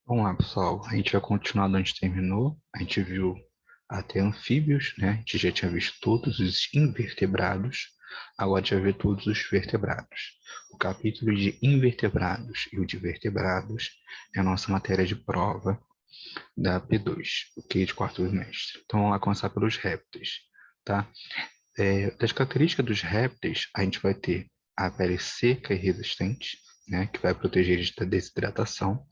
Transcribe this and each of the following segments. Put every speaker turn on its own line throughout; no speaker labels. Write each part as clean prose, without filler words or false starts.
Vamos lá, pessoal. A gente vai continuar onde a gente terminou. A gente viu até anfíbios, né? A gente já tinha visto todos os invertebrados. Agora a gente vai ver todos os vertebrados. O capítulo de invertebrados e o de vertebrados é a nossa matéria de prova da P2, o que de quarto bimestre. Então vamos lá começar pelos répteis, tá? Das características dos répteis, a gente vai ter a pele seca e resistente, né? Que vai proteger eles da desidratação.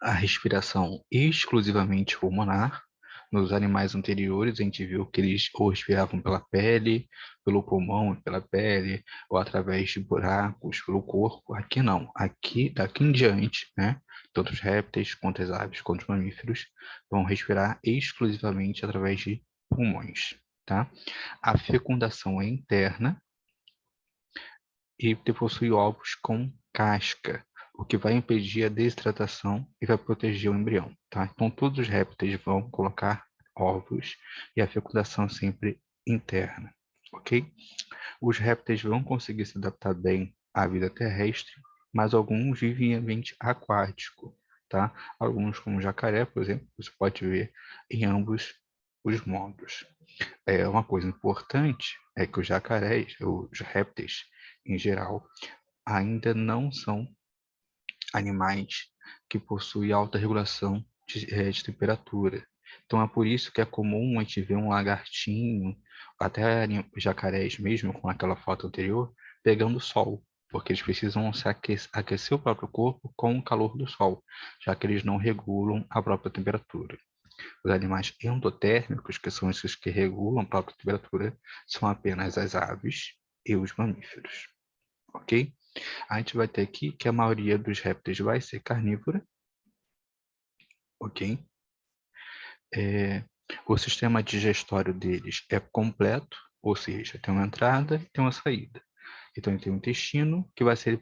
A respiração exclusivamente pulmonar. Nos animais anteriores, a gente viu que eles ou respiravam pela pele, pelo pulmão, pela pele, ou através de buracos pelo corpo. Aqui não. Aqui, daqui em diante, né? Tanto os répteis, quanto as aves, quanto os mamíferos, vão respirar exclusivamente através de pulmões, tá? A fecundação é interna e possui ovos com casca, o que vai impedir a desidratação e vai proteger o embrião, tá? Então, todos os répteis vão colocar ovos e a fecundação sempre interna, ok? Os répteis vão conseguir se adaptar bem à vida terrestre, mas alguns vivem em ambiente aquático, tá? Alguns, como o jacaré, por exemplo, você pode ver em ambos os modos. Uma coisa importante é que os jacarés, os répteis em geral, ainda não são animais que possuem alta regulação de temperatura. Então é por isso que é comum a gente ver um lagartinho, até jacarés mesmo, com aquela foto anterior, pegando sol, porque eles precisam aquecer o próprio corpo com o calor do sol, já que eles não regulam a própria temperatura. Os animais endotérmicos, que são esses que regulam a própria temperatura, são apenas as aves e os mamíferos, ok? A gente vai ter aqui que a maioria dos répteis vai ser carnívora, ok? O sistema digestório deles é completo, ou seja, tem uma entrada e tem uma saída. Então, ele tem um intestino que vai ser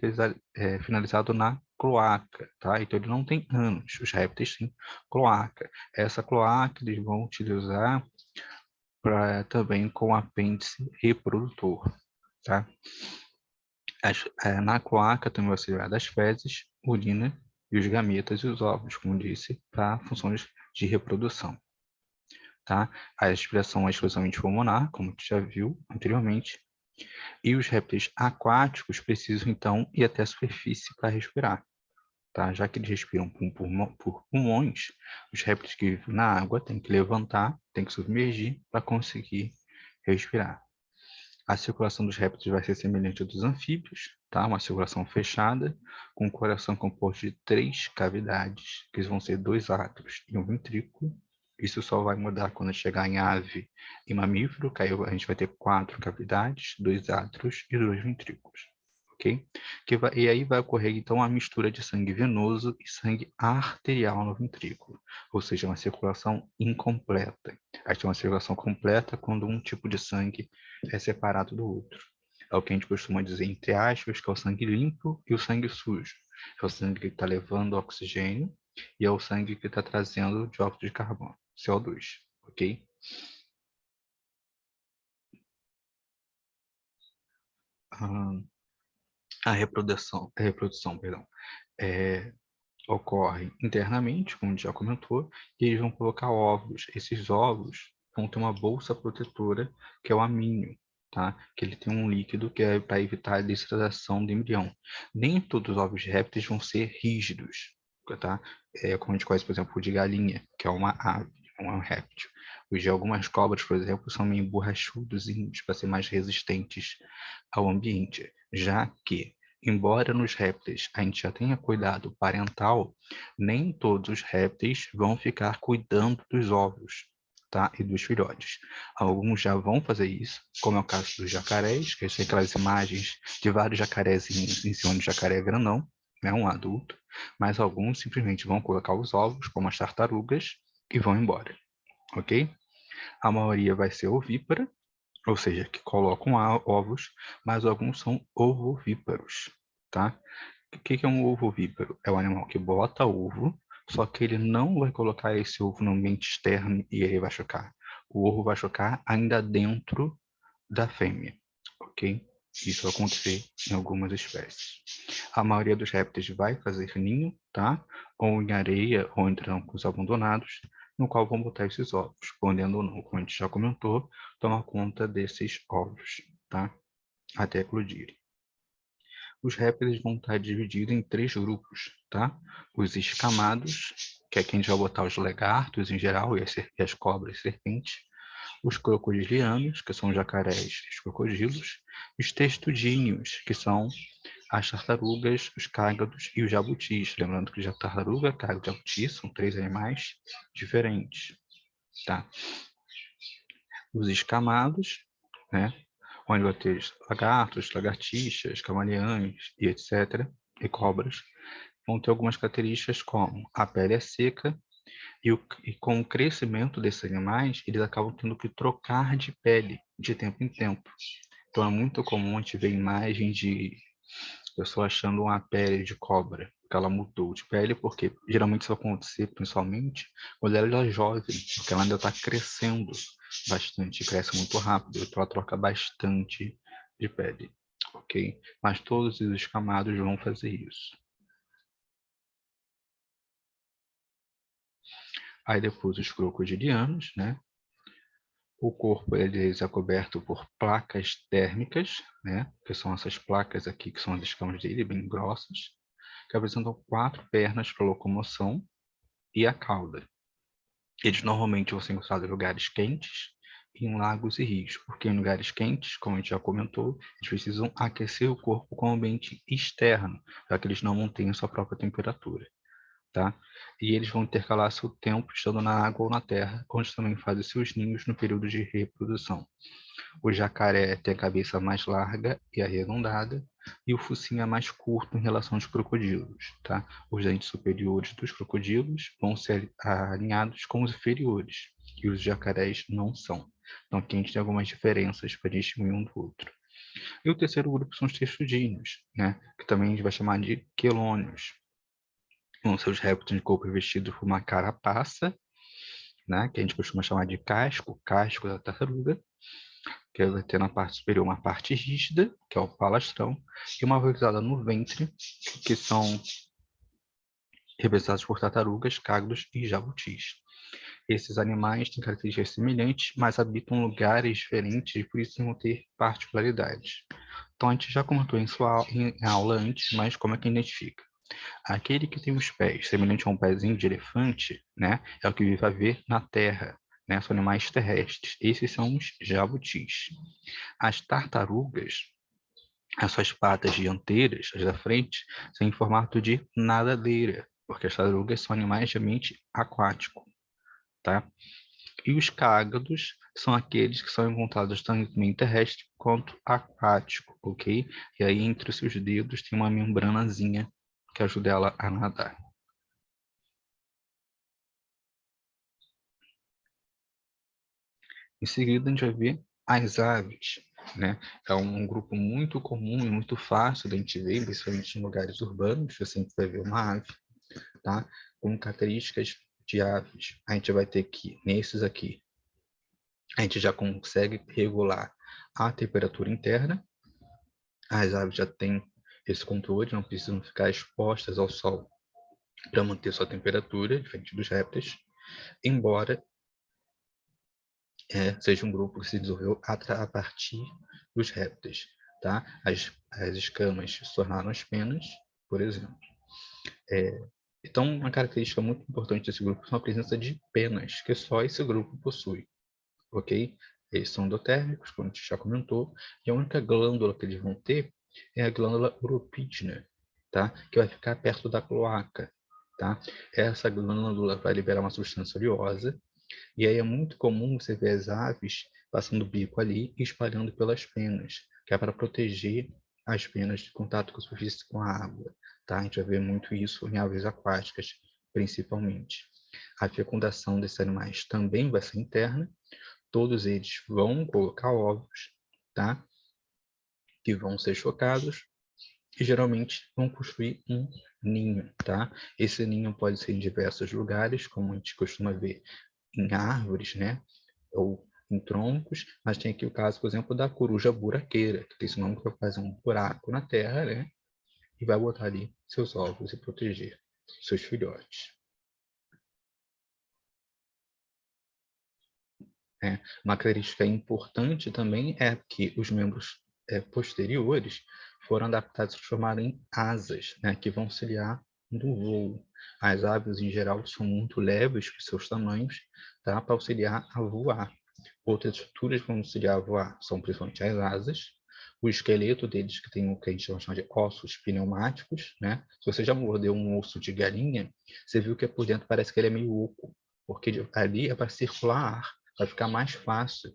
finalizado na cloaca, tá? Então, ele não tem ânus, os répteis têm cloaca. Essa cloaca eles vão utilizar também com apêndice reprodutor, tá? Na cloaca também vai ser liberada as fezes, urina e os gametas e os ovos, como disse, para funções de reprodução, tá? A respiração é exclusivamente pulmonar, como tu já viu anteriormente, e os répteis aquáticos precisam, então, ir até a superfície para respirar, tá? Já que eles respiram por pulmões, os répteis que vivem na água têm que levantar, têm que submergir para conseguir respirar. A circulação dos répteis vai ser semelhante à dos anfíbios, tá? Uma circulação fechada, com o coração composto de 3 cavidades, que vão ser 2 átrios e um ventrículo. Isso só vai mudar quando chegar em ave e mamífero, que aí a gente vai ter 4 cavidades, 2 átrios e 2 ventrículos, ok? E aí vai ocorrer, então, a mistura de sangue venoso e sangue arterial no ventrículo, ou seja, uma circulação incompleta. A gente tem uma circulação completa quando um tipo de sangue é separado do outro. É o que a gente costuma dizer, entre aspas, que é o sangue limpo e o sangue sujo. É o sangue que está levando oxigênio e é o sangue que está trazendo dióxido de carbono, CO2, ok? A reprodução, perdão, ocorre internamente, como a gente já comentou, e eles vão colocar ovos. Esses ovos vão ter uma bolsa protetora, que é o amínio, tá? Que ele tem um líquido que é para evitar a desidratação do embrião. Nem todos os ovos de répteis vão ser rígidos, tá? Como a gente conhece, por exemplo, o de galinha, que é uma ave, um réptil. Os de algumas cobras, por exemplo, são meio borrachudos para ser mais resistentes ao ambiente, já que embora nos répteis a gente já tenha cuidado parental, nem todos os répteis vão ficar cuidando dos ovos, tá? E dos filhotes. Alguns já vão fazer isso, como é o caso dos jacarés, que tem aquelas imagens de vários jacarezinhos em cima do jacaré grandão, né? Um adulto, mas alguns simplesmente vão colocar os ovos, como as tartarugas, e vão embora, ok? A maioria vai ser ovípara, ou seja, que colocam ovos, mas alguns são ovovíparos, tá? O que é um ovovíparo? É um animal que bota ovo, só que ele não vai colocar esse ovo no ambiente externo e ele vai chocar. O ovo vai chocar ainda dentro da fêmea, ok? Isso vai acontecer em algumas espécies. A maioria dos répteis vai fazer ninho, tá? Ou em areia, ou em troncos abandonados, no qual vão botar esses ovos, podendo ou não, como a gente já comentou, tomar conta desses ovos, tá? Até eclodirem. Os répteis vão estar divididos em 3 grupos, tá? Os escamados, que é quem a gente vai botar os lagartos em geral, e as cobras e serpentes. Os crocodilianos, que são os jacarés e os crocodilos. Os textudinhos, que são as tartarugas, os cágados e os jabutis. Lembrando que a tartaruga, cágado e jabuti são 3 animais diferentes, tá? Os escamados, né? Onde vai ter lagartos, lagartixas, camaleões e etc. E cobras. Vão ter algumas características como a pele é seca e com o crescimento desses animais, eles acabam tendo que trocar de pele de tempo em tempo. Então é muito comum a gente ver imagens de pessoa achando uma pele de cobra, que ela mudou de pele, porque geralmente isso vai acontecer principalmente quando ela é jovem, porque ela ainda está crescendo bastante, cresce muito rápido, então ela troca bastante de pele, ok? Mas todos os escamados vão fazer isso. Aí depois os crocodilianos, né? O corpo deles é coberto por placas térmicas, né? Que são essas placas aqui, que são as escamas dele, bem grossas, que apresentam 4 pernas para locomoção e a cauda. Eles normalmente vão ser encontrados em lugares quentes, em lagos e rios, porque em lugares quentes, como a gente já comentou, eles precisam aquecer o corpo com o ambiente externo, para que eles não mantenham sua própria temperatura. Tá? E eles vão intercalar seu tempo estando na água ou na terra, onde também fazem seus ninhos no período de reprodução. O jacaré tem a cabeça mais larga e arredondada, e o focinho é mais curto em relação aos crocodilos. Tá? Os dentes superiores dos crocodilos vão ser alinhados com os inferiores, e os jacarés não são. Então aqui a gente tem algumas diferenças para distinguir um do outro. E o terceiro grupo são os textudinhos, né? Que também a gente vai chamar de quelônios. Vão ser os répteis de corpo revestido por uma carapaça, né? Que a gente costuma chamar de casco da tartaruga, que vai ter na parte superior uma parte rígida, que é o palastrão, e uma valorizada no ventre, que são representados por tartarugas, cágados e jabutis. Esses animais têm características semelhantes, mas habitam lugares diferentes e por isso vão ter particularidades. Então, a gente já comentou em aula antes, mas como é que identifica? Aquele que tem os pés semelhante a um pezinho de elefante, né, é o que vive a ver na terra, né, são animais terrestres. Esses são os jabutis. As tartarugas, as suas patas dianteiras, as da frente, são em formato de nadadeira, porque as tartarugas são animais de ambiente aquático, tá? E os cágados são aqueles que são encontrados tanto em terrestre quanto aquático, ok? E aí entre os seus dedos tem uma membranazinha que ajuda ela a nadar. Em seguida, a gente vai ver as aves, né? É um grupo muito comum e muito fácil de a gente ver, principalmente em lugares urbanos, você sempre vai ver uma ave, tá? Com características de aves. A gente vai ter que, nesses aqui, a gente já consegue regular a temperatura interna. As aves já têm esse controle, não precisam ficar expostas ao sol para manter sua temperatura, diferente dos répteis, embora seja um grupo que se desenvolveu a partir dos répteis. Tá? As escamas se tornaram as penas, por exemplo. Então, uma característica muito importante desse grupo é a presença de penas, que só esse grupo possui. Ok? Eles são endotérmicos, como a gente já comentou, e a única glândula que eles vão ter é a glândula uropígena, tá? Que vai ficar perto da cloaca. Tá? Essa glândula vai liberar uma substância oleosa, e aí é muito comum você ver as aves passando o bico ali e espalhando pelas penas, que é para proteger as penas de contato com a superfície com a água. Tá? A gente vai ver muito isso em aves aquáticas, principalmente. A fecundação desses animais também vai ser interna, todos eles vão colocar ovos, tá? Que vão ser chocados e geralmente vão construir um ninho, tá? Esse ninho pode ser em diversos lugares, como a gente costuma ver em árvores, né? Ou em troncos, mas tem aqui o caso, por exemplo, da coruja buraqueira, que tem esse nome que vai fazer um buraco na terra, né? E vai botar ali seus ovos e proteger seus filhotes. Uma característica importante também é que os membros posteriores foram adaptados e transformados em asas, né, que vão auxiliar no voo. As aves, em geral, são muito leves por seus tamanhos, tá, para auxiliar a voar. Outras estruturas que vão auxiliar a voar são principalmente as asas, o esqueleto deles, que tem o que a gente chama de ossos pneumáticos, né? Se você já mordeu um osso de galinha, você viu que por dentro parece que ele é meio oco, porque ali é para circular ar, vai ficar mais fácil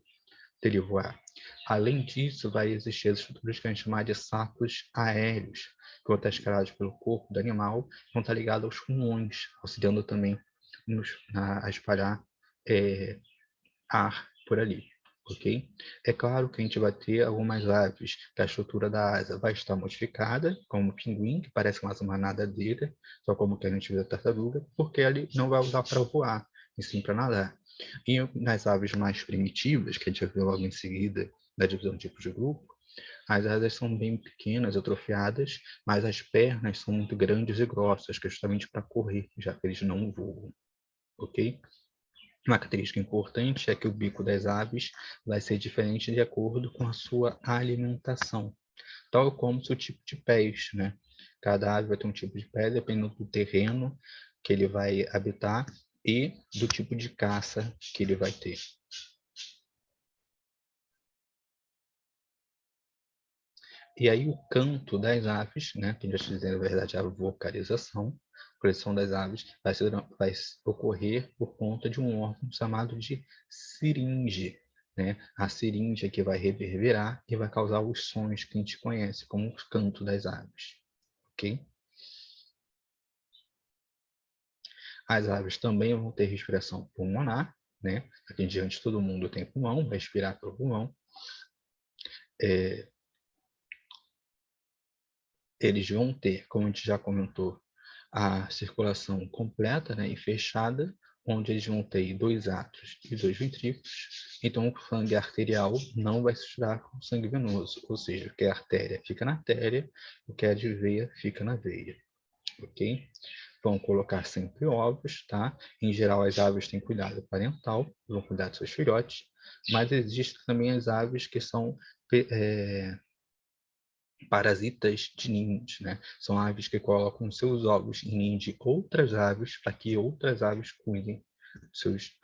dele voar. Além disso, vai existir as estruturas que a gente chama de sacos aéreos, que vão estar escalados pelo corpo do animal, vão estar ligados aos pulmões, auxiliando também a espalhar ar por ali, ok? É claro que a gente vai ter algumas aves que a estrutura da asa vai estar modificada, como o pinguim, que parece mais uma nadadeira, só como que a gente vê a tartaruga, porque ele não vai usar para voar, e sim para nadar. E nas aves mais primitivas, que a gente vai ver logo em seguida, da divisão de tipos de grupo, as asas são bem pequenas, atrofiadas, mas as pernas são muito grandes e grossas, que é justamente para correr, já que eles não voam, ok? Uma característica importante é que o bico das aves vai ser diferente de acordo com a sua alimentação, tal como o seu tipo de pés, né? Cada ave vai ter um tipo de pé, dependendo do terreno que ele vai habitar e do tipo de caça que ele vai ter. E aí o canto das aves, né, que a gente vai dizer, na verdade, a vocalização, a coleção das aves, vai ocorrer por conta de um órgão chamado de siringe. Né? A siringe é que vai reverberar e vai causar os sons que a gente conhece como o canto das aves. Ok? As aves também vão ter respiração pulmonar, né? Aqui em diante todo mundo tem pulmão, vai respirar pelo pulmão. Eles vão ter, como a gente já comentou, a circulação completa, né, e fechada, onde eles vão ter 2 átrios e 2 ventrículos. Então, o sangue arterial não vai se misturar com o sangue venoso, ou seja, o que é artéria fica na artéria, o que é de veia fica na veia, ok? Vão colocar sempre ovos, tá? Em geral, as aves têm cuidado parental, vão cuidar dos seus filhotes, mas existem também as aves que são parasitas de ninhos, né? São aves que colocam seus ovos em ninhos de outras aves para que outras aves cuidem dos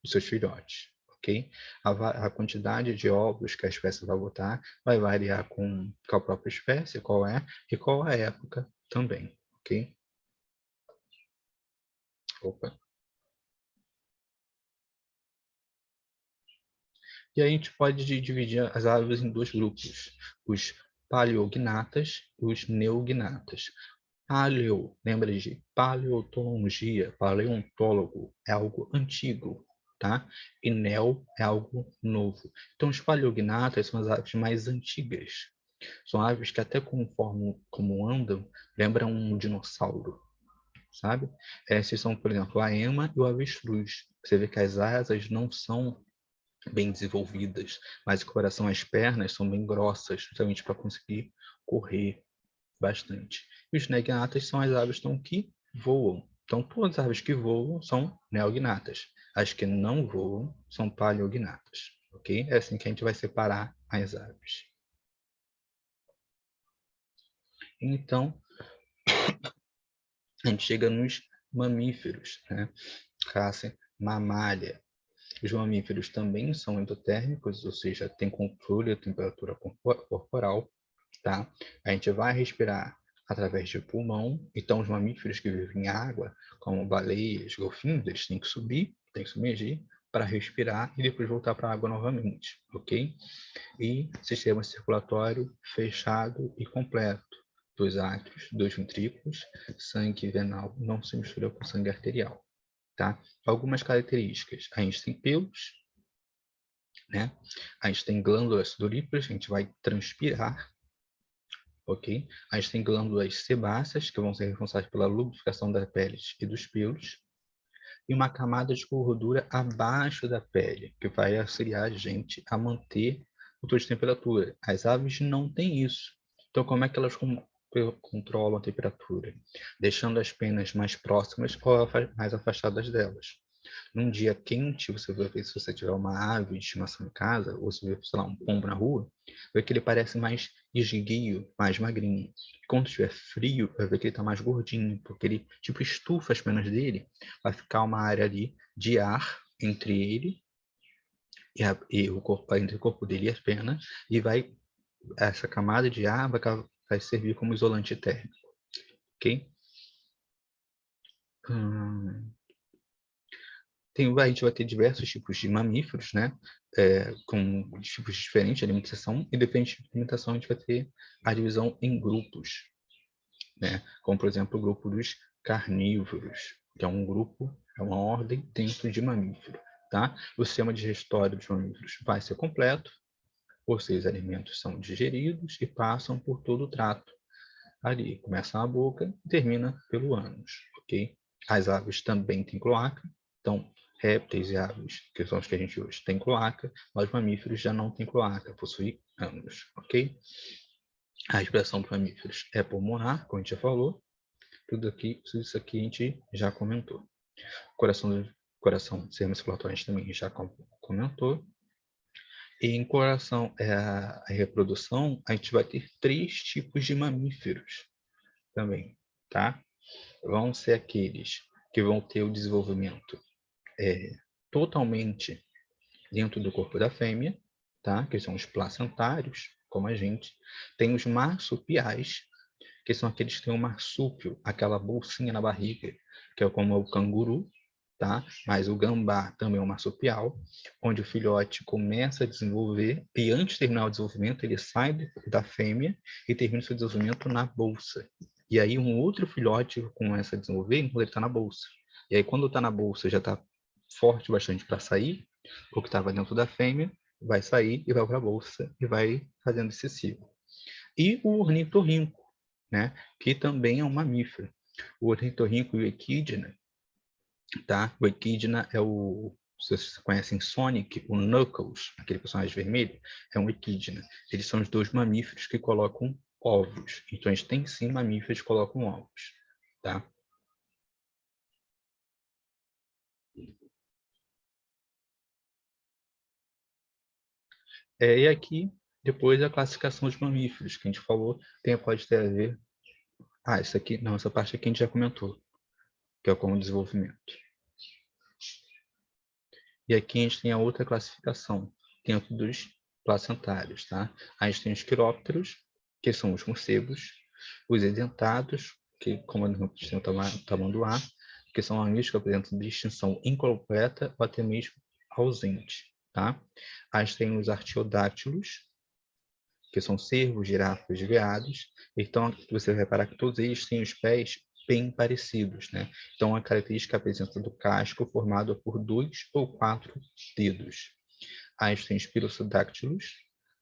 seus filhotes, ok? A quantidade de ovos que a espécie vai botar vai variar com a própria espécie, qual é, e qual a época também, ok? Opa. E aí a gente pode dividir as aves em 2 grupos, os paleognatas e os neognatas. Paleo, lembra de paleontologia, paleontólogo, é algo antigo, tá? E neo é algo novo. Então, os paleognatas são as aves mais antigas. São aves que até conforme como andam, lembram um dinossauro, sabe? Esses são, por exemplo, a ema e o avestruz. Você vê que as asas não são bem desenvolvidas, mas em comparação às pernas, são bem grossas, justamente para conseguir correr bastante. E os negnatas são as aves então, que voam. Então, todas as aves que voam são neognatas. As que não voam são paleognatas. Ok? É assim que a gente vai separar as aves. Então, a gente chega nos mamíferos, né? Classe mamália. Os mamíferos também são endotérmicos, ou seja, tem controle da temperatura corporal, tá? A gente vai respirar através de pulmão, então os mamíferos que vivem em água, como baleias, golfinhos, eles têm que subir, têm que submergir para respirar e depois voltar para a água novamente, ok? E sistema circulatório fechado e completo, 2 átrios, 2 ventrículos, sangue venal não se mistura com sangue arterial, tá? Algumas características, a gente tem pelos, né? A gente tem glândulas sudoríparas, a gente vai transpirar, ok? A gente tem glândulas sebáceas, que vão ser responsáveis pela lubrificação das peles e dos pelos. e uma camada de gordura abaixo da pele, que vai auxiliar a gente a manter o tom de temperatura. As aves não têm isso. Então, como é que elas controlam a temperatura? Deixando as penas mais próximas ou mais afastadas delas. Num dia quente, você vai ver, se você tiver uma ave de estimação em casa, ou se vê, sei lá, um pombo na rua, vai ver que ele parece mais esguio, mais magrinho. Quando estiver frio, vai ver que ele está mais gordinho, porque ele tipo estufa as penas dele, vai ficar uma área ali de ar entre ele e o corpo, entre o corpo dele e as penas, e essa camada de ar vai servir como isolante térmico, ok? A gente vai ter diversos tipos de mamíferos, né? Com tipos diferentes de alimentação, e depende da alimentação, a gente vai ter a divisão em grupos, né? Como, por exemplo, o grupo dos carnívoros, que é um grupo, é uma ordem dentro de mamífero, tá? O sistema digestório dos mamíferos vai ser completo, ou seja, os alimentos são digeridos e passam por todo o trato. Ali, começa na boca e termina pelo ânus, ok? As aves também têm cloaca, então répteis e aves, que são os que a gente hoje tem cloaca, mas mamíferos já não têm cloaca, possuem ânus, ok? A respiração dos mamíferos é pulmonar, como a gente já falou, tudo isso aqui a gente já comentou. Coração circulatório a gente também já comentou. E em coração, a reprodução, a gente vai ter 3 tipos de mamíferos também, tá? Vão ser aqueles que vão ter o desenvolvimento totalmente dentro do corpo da fêmea, tá? Que são os placentários, como a gente. Tem os marsupiais, que são aqueles que têm um marsúpio, aquela bolsinha na barriga, que é como o canguru, tá? Mas o gambá também é um marsupial, onde o filhote começa a desenvolver, e antes de terminar o desenvolvimento, ele sai da fêmea e termina o seu desenvolvimento na bolsa. E aí um outro filhote começa a desenvolver enquanto ele está na bolsa. E aí quando está na bolsa já está forte bastante para sair, o que estava dentro da fêmea vai sair e vai para a bolsa e vai fazendo esse ciclo. E o ornitorrinco, né? Que também é um mamífero. O ornitorrinco e o equidna, tá? O equidna é o, vocês conhecem Sonic, o Knuckles, aquele personagem vermelho, é um equidna. Eles são os 2 mamíferos que colocam ovos. Então a gente tem sim mamíferos que colocam ovos, tá? E aqui, depois a classificação de mamíferos, que a gente falou, pode ter a ver. Isso aqui, não, essa parte aqui a gente já comentou, que é como desenvolvimento. E aqui a gente tem a outra classificação, dentro dos placentários, tá? A gente tem os quirópteros, que são os morcegos, os edentados, que comandam o sistema tamanduá, que são animais que apresentam distinção incompleta ou até mesmo ausente, tá? A gente tem os artiodáctilos, que são cervos, girafas, veados. Então, você vai reparar que todos eles têm os pés bem parecidos, né? Então, a característica apresenta do casco formado por 2 ou 4 dedos. Aí tem os pilosodáctilos,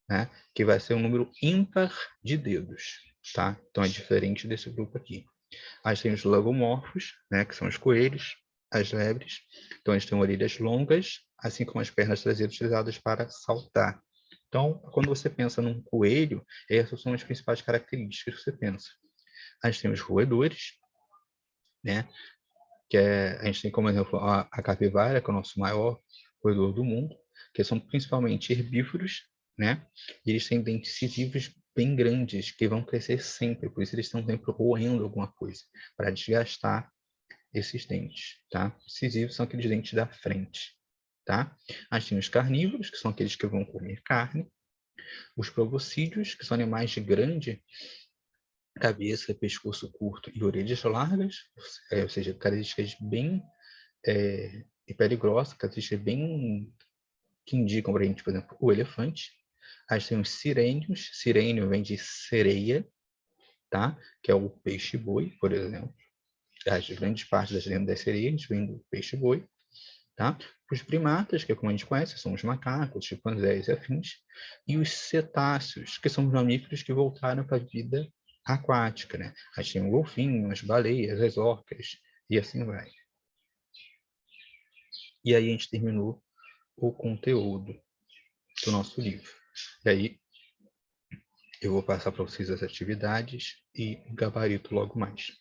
né? Que vai ser um número ímpar de dedos, tá? Então, é diferente desse grupo aqui. Aí tem os lagomorfos, né? Que são os coelhos, as lebres. Então, eles têm orelhas longas, assim como as pernas traseiras utilizadas para saltar. Então, quando você pensa num coelho, essas são as principais características que você pensa. A gente tem os roedores, né? A gente tem como exemplo a capivara, que é o nosso maior roedor do mundo, que são principalmente herbívoros, né? E eles têm dentes incisivos bem grandes, que vão crescer sempre, por isso eles estão sempre roendo alguma coisa, para desgastar esses dentes, tá? Incisivos são aqueles dentes da frente, tá? A gente tem os carnívoros, que são aqueles que vão comer carne, os proboscídeos, que são animais de grande cabeça, pescoço curto e orelhas largas, ou seja, características bem e pele grossa, características bem que indicam para a gente, por exemplo, o elefante. A gente tem os sirênios, sirênio vem de sereia, tá? Que é o peixe-boi, por exemplo. As grandes partes das lendas das sereias vêm do peixe-boi. Tá? Os primatas, que é como a gente conhece, são os macacos, chimpanzés e afins, e os cetáceos, que são os mamíferos que voltaram para a vida aquática, né? A gente tem o golfinho, as baleias, as orcas, e assim vai. E aí a gente terminou o conteúdo do nosso livro. E aí eu vou passar para vocês as atividades e o gabarito logo mais.